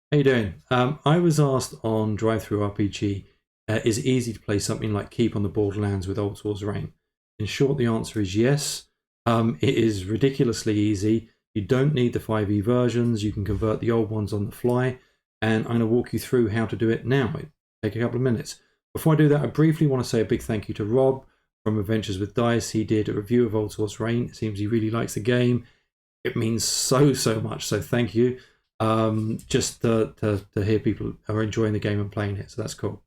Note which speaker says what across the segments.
Speaker 1: How you doing? I was asked on Drive Through RPG, is it easy to play something like Keep on the Borderlands with Olde Swords Reign? In short, the answer is yes. It is ridiculously easy. You don't need the 5e versions. You can convert the old ones on the fly. And I'm going to walk you through how to do it now. It'll take a couple of minutes. Before I do that, I briefly want to say a big thank you to Rob from Adventures with Dice. He did a review of Olde Swords Reign. It seems he really likes the game. It means so much, so thank you. Just to hear people are enjoying the game and playing it, so that's cool.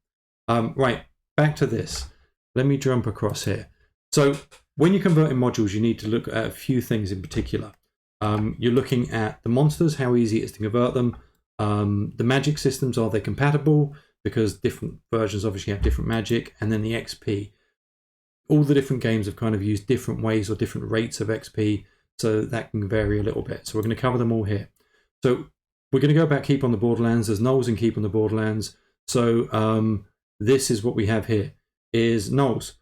Speaker 1: Right, back to this. Let me jump across here. So when you're converting modules, you need to look at a few things in particular. You're looking at the monsters, how easy it is to convert them. The magic systems, are they compatible? Because different versions obviously have different magic. And then the XP. All the different games have kind of used different ways or different rates of XP, so that can vary a little bit. So we're going to cover them all here. So we're going to go back Keep on the Borderlands. There's Gnolls in Keep on the Borderlands. So this is what we have here, is Gnolls.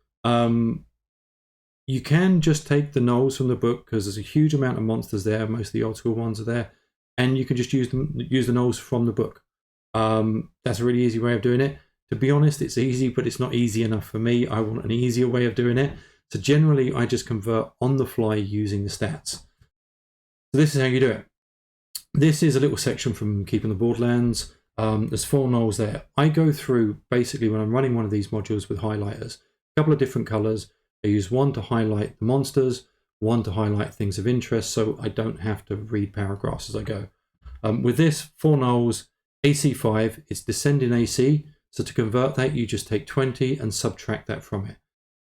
Speaker 1: You can just take the Gnolls from the book because there's a huge amount of monsters there. Most of the old school ones are there. And you can just use the Gnolls from the book. That's a really easy way of doing it. To be honest, it's easy, but it's not easy enough for me. I want an easier way of doing it. So generally, I just convert on the fly using the stats. So this is how you do it. This is a little section from Keeping the Borderlands. There's 4 Gnolls there. I go through, basically, when I'm running one of these modules with highlighters, a couple of different colours. I use one to highlight the monsters, one to highlight things of interest, so I don't have to read paragraphs as I go. With this, 4 Gnolls, AC 5, it's descending AC, so to convert that, you just take 20 and subtract that from it.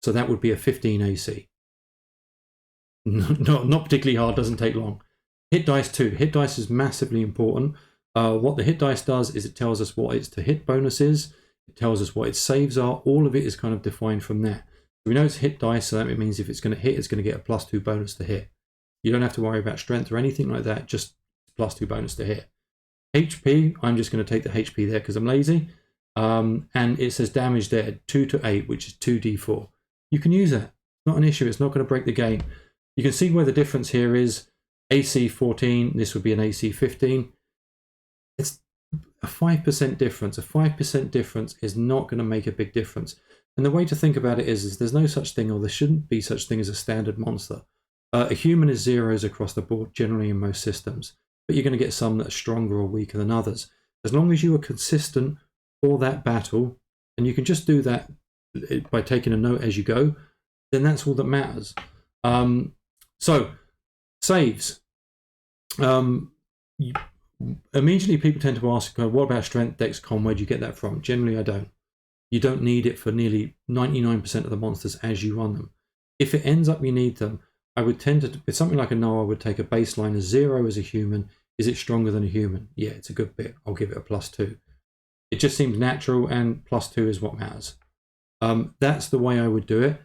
Speaker 1: So that would be a 15 AC. Not particularly hard, doesn't take long. Hit dice too. Hit dice is massively important. What the hit dice does is it tells us what its to hit bonus is. It tells us what its saves are. All of it is kind of defined from there. We know it's hit dice, so that means if it's going to hit, it's going to get a +2 bonus to hit. You don't have to worry about strength or anything like that, just +2 bonus to hit. HP, I'm just going to take the HP there because I'm lazy. And it says damage there, 2 to 8, which is 2d4. You can use that. Not an issue. It's not going to break the game. You can see where the difference here is. AC 14, this would be an AC 15. It's a 5% difference. A 5% difference is not going to make a big difference. And the way to think about it is there's no such thing, or there shouldn't be such thing as a standard monster. A human is zeros across the board, generally in most systems. But you're going to get some that are stronger or weaker than others. As long as you are consistent for that battle, and you can just do that by taking a note as you go, then that's all that matters. So, saves. Immediately people tend to ask, what about strength, dex, con, where do you get that from? Generally, I don't. You don't need it for nearly 99% of the monsters as you run them. If it ends up you need them, I would tend to, with something like a Gnoll, I would take a baseline as 0 as a human. Is it stronger than a human? Yeah, it's a good bit. I'll give it a +2. It just seems natural, and +2 is what matters. That's the way I would do it.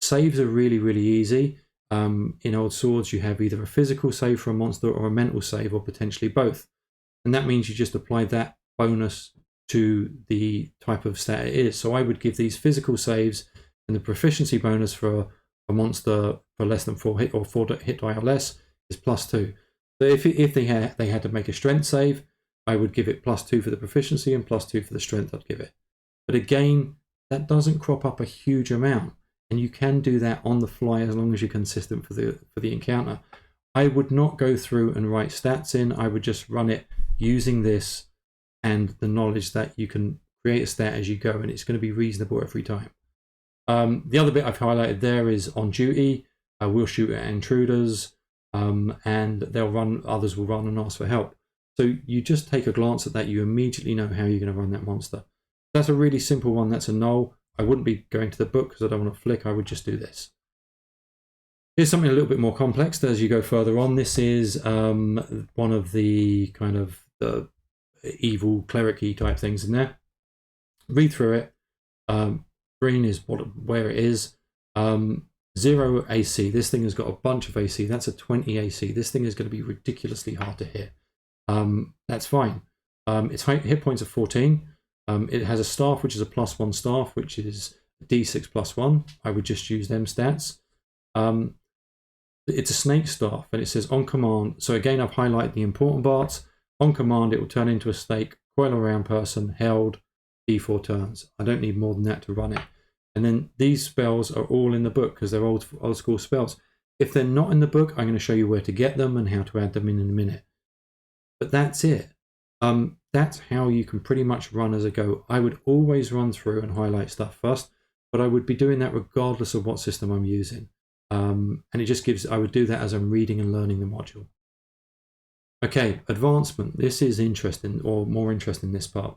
Speaker 1: Saves are really easy. In Olde Swords, you have either a physical save for a monster or a mental save, or potentially both. And that means you just apply that bonus to the type of stat it is. So I would give these physical saves, and the proficiency bonus for a monster for less than 4 hit, or 4 hit die or less, is +2. So if they had to make a strength save, I would give it +2 for the proficiency and +2 for the strength I'd give it. But again, that doesn't crop up a huge amount. And you can do that on the fly as long as you're consistent for the encounter. I would not go through and write stats in. I would just run it using this and the knowledge that you can create a stat as you go, and it's going to be reasonable every time. The other bit I've highlighted there is on duty. We'll shoot at intruders, and others will run and ask for help. So you just take a glance at that. You immediately know how you're going to run that monster. That's a really simple one. That's a Gnoll. I wouldn't be going to the book because I don't want to flick. I would just do this. Here's something a little bit more complex as you go further on. This is one of the kind of the evil cleric-y type things in there. Read through it. Green is where it is. 0 AC. This thing has got a bunch of AC. That's a 20 AC. This thing is going to be ridiculously hard to hit. That's fine. Its hit points are 14. It has a staff, which is a +1 staff, which is D6 +1. I would just use them stats. It's a snake staff, and it says on command. So again, I've highlighted the important parts. On command, it will turn into a snake, coil around person, held, D4 turns. I don't need more than that to run it. And then these spells are all in the book because they're old school spells. If they're not in the book, I'm going to show you where to get them and how to add them in a minute. But that's it. That's how you can pretty much run as a go. I would always run through and highlight stuff first, but I would be doing that regardless of what system I'm using. And it just gives, I would do that as I'm reading and learning the module. Okay, advancement. This is interesting, or more interesting, this part.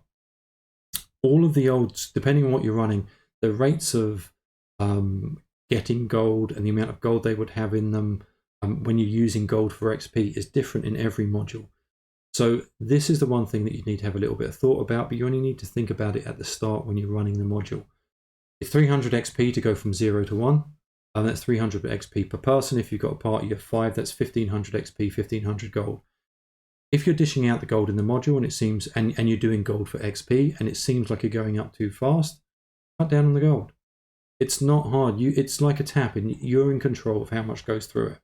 Speaker 1: All of the old, depending on what you're running, the rates of getting gold and the amount of gold they would have in them when you're using gold for XP is different in every module. So this is the one thing that you need to have a little bit of thought about, but you only need to think about it at the start when you're running the module. It's 300 XP to go from 0 to 1, and that's 300 XP per person. If you've got a party of 5, that's 1500 XP, 1500 gold. If you're dishing out the gold in the module and it seems, and you're doing gold for XP and it seems like you're going up too fast, cut down on the gold. It's not hard. It's like a tap and you're in control of how much goes through it.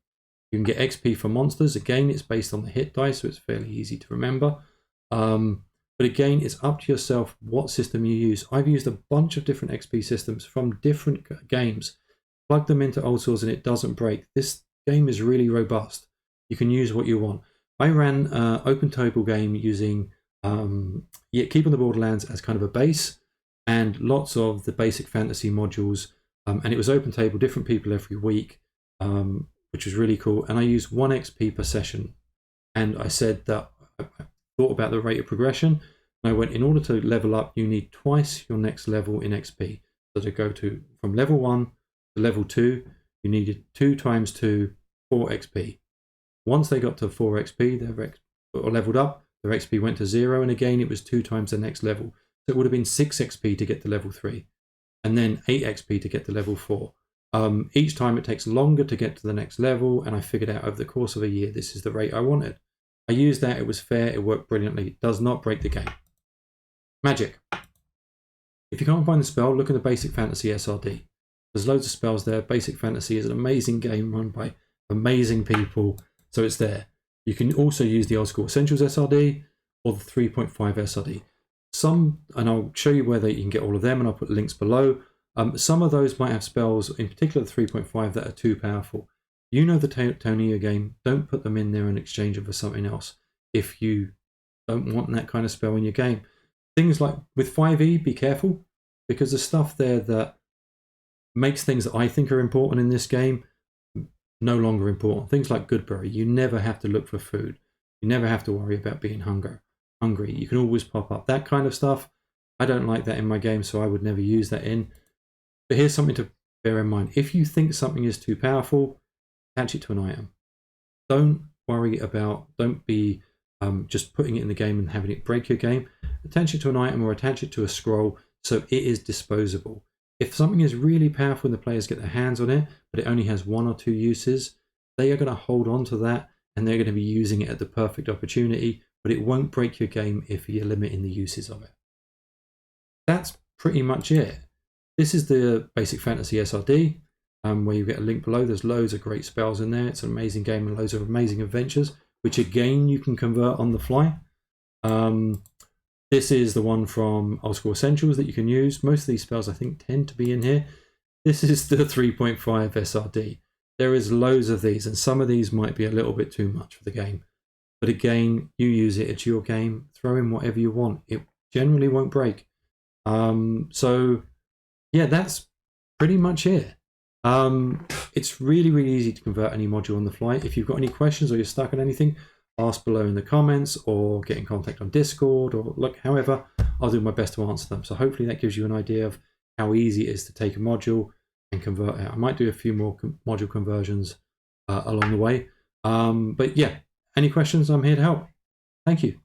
Speaker 1: You can get XP for monsters. Again, it's based on the hit dice, so it's fairly easy to remember. But again, it's up to yourself what system you use. I've used a bunch of different XP systems from different games, plug them into Olde Swords and it doesn't break. This game is really robust. You can use what you want. I ran an open table game using Keep on the Borderlands as kind of a base and lots of the basic fantasy modules. And it was open table, different people every week, which was really cool. And I used 1 XP per session. And I said that I thought about the rate of progression. And I went, in order to level up, you need twice your next level in XP. So to go from level 1 to level 2, you needed 2 times 2, 4 XP. Once they got to 4 XP, or leveled up, their XP went to 0, and again it was 2 times the next level. So it would have been 6 XP to get to level 3, and then 8 XP to get to level 4. Each time it takes longer to get to the next level, and I figured out over the course of a year this is the rate I wanted. I used that, it was fair, it worked brilliantly. It does not break the game. Magic. If you can't find the spell, look in the Basic Fantasy SRD. There's loads of spells there. Basic Fantasy is an amazing game run by amazing people. So it's there. You can also use the Old School Essentials SRD or the 3.5 SRD. And I'll show you where you can get all of them, and I'll put links below. Some of those might have spells, in particular the 3.5, that are too powerful. You know the Tonio game. Don't put them in there and exchange them for something else if you don't want that kind of spell in your game. Things like with 5e, be careful, because the stuff there that makes things that I think are important in this game no longer important. Things like Goodberry, you never have to look for food. You never have to worry about being hungry. You can always pop up. That kind of stuff, I don't like that in my game, so I would never use that in. But here's something to bear in mind. If you think something is too powerful, attach it to an item. Don't worry about, don't be just putting it in the game and having it break your game. Attach it to an item or attach it to a scroll so it is disposable. If something is really powerful and the players get their hands on it, but it only has 1 or 2 uses, they are going to hold on to that and they're going to be using it at the perfect opportunity, but it won't break your game if you're limiting the uses of it. That's pretty much it. This is the Basic Fantasy SRD, where you get a link below. There's loads of great spells in there. It's an amazing game and loads of amazing adventures, which again you can convert on the fly. This is the one from Old School Essentials that you can use. Most of these spells I think tend to be in here. This is the 3.5 SRD. There is loads of these, and some of these might be a little bit too much for the game. But again, you use it, it's your game. Throw in whatever you want. It generally won't break. So yeah, that's pretty much it. It's really, really easy to convert any module on the fly. If you've got any questions or you're stuck on anything, ask below in the comments or get in contact on Discord or look, however, I'll do my best to answer them. So hopefully that gives you an idea of how easy it is to take a module and convert it. I might do a few more module conversions along the way. But yeah, any questions, I'm here to help. Thank you.